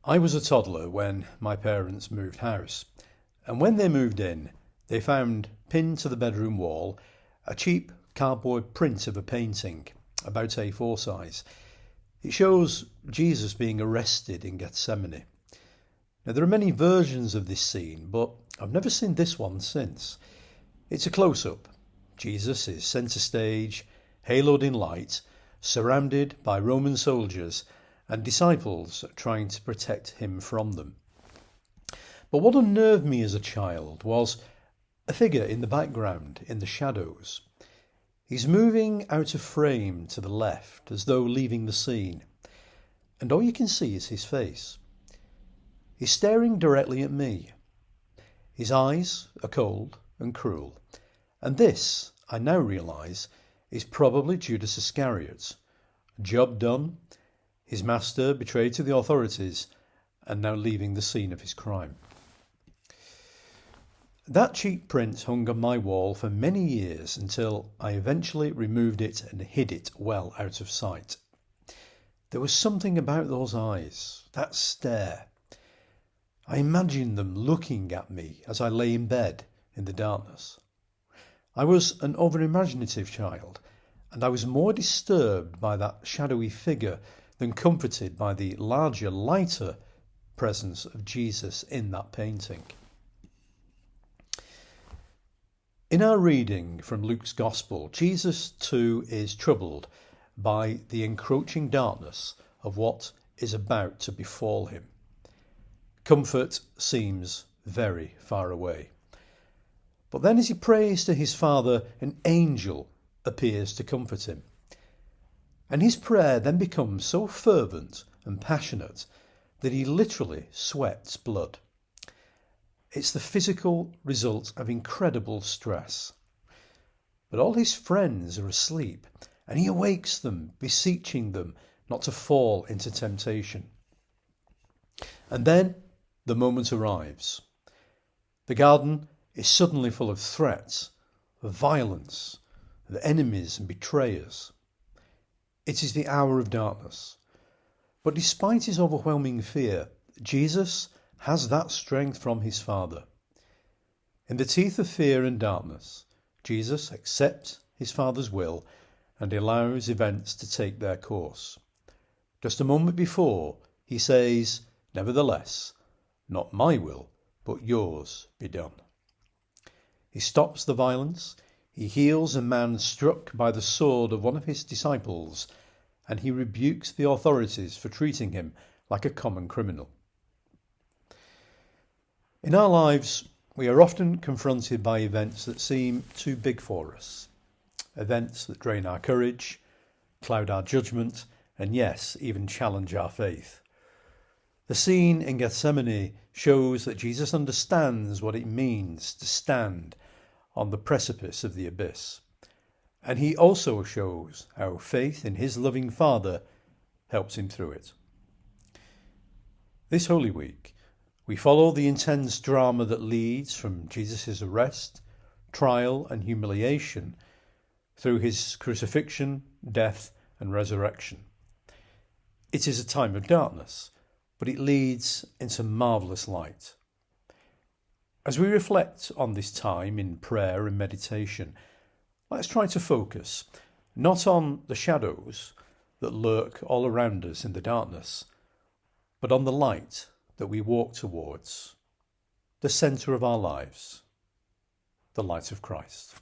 I was a toddler when my parents moved house, and when they moved in, they found pinned to the bedroom wall a cheap cardboard print of a painting, about A4 size. It shows Jesus being arrested in Gethsemane. Now, there are many versions of this scene, but I've never seen this one since. It's a close-up. Jesus is centre stage, haloed in light, surrounded by Roman soldiers and disciples trying to protect him from them. But what unnerved me as a child was a figure in the background, in the shadows. He's moving out of frame to the left, as though leaving the scene, and all you can see is his face. He's staring directly at me. His eyes are cold and cruel, and this, I now realise, is probably Judas Iscariot. Job done, his master betrayed to the authorities, and now leaving the scene of his crime. That cheap print hung on my wall for many years until I eventually removed it and hid it well out of sight. There was something about those eyes, that stare. I imagined them looking at me as I lay in bed in the darkness. I was an over-imaginative child, and I was more disturbed by that shadowy figure than comforted by the larger, lighter presence of Jesus in that painting. In our reading from Luke's Gospel, Jesus too is troubled by the encroaching darkness of what is about to befall him. Comfort seems very far away. But then as he prays to his Father, an angel appears to comfort him. And his prayer then becomes so fervent and passionate that he literally sweats blood. It's the physical result of incredible stress. But all his friends are asleep, and he awakes them, beseeching them not to fall into temptation. And then the moment arrives. The garden is suddenly full of threats, of violence, of enemies and betrayers. It is the hour of darkness. But despite his overwhelming fear, Jesus has that strength from his Father. In the teeth of fear and darkness, Jesus accepts his Father's will and allows events to take their course. Just a moment before, he says, "Nevertheless, not my will, but yours be done." He stops the violence, he heals a man struck by the sword of one of his disciples, and he rebukes the authorities for treating him like a common criminal. In our lives, we are often confronted by events that seem too big for us. Events that drain our courage, cloud our judgment, and yes, even challenge our faith. The scene in Gethsemane shows that Jesus understands what it means to stand on the precipice of the abyss. And he also shows how faith in his loving Father helps him through it. This Holy Week, we follow the intense drama that leads from Jesus' arrest, trial and humiliation through his crucifixion, death and resurrection. It is a time of darkness, but it leads into marvellous light. As we reflect on this time in prayer and meditation, let's try to focus not on the shadows that lurk all around us in the darkness, but on the light that we walk towards, the centre of our lives, the light of Christ.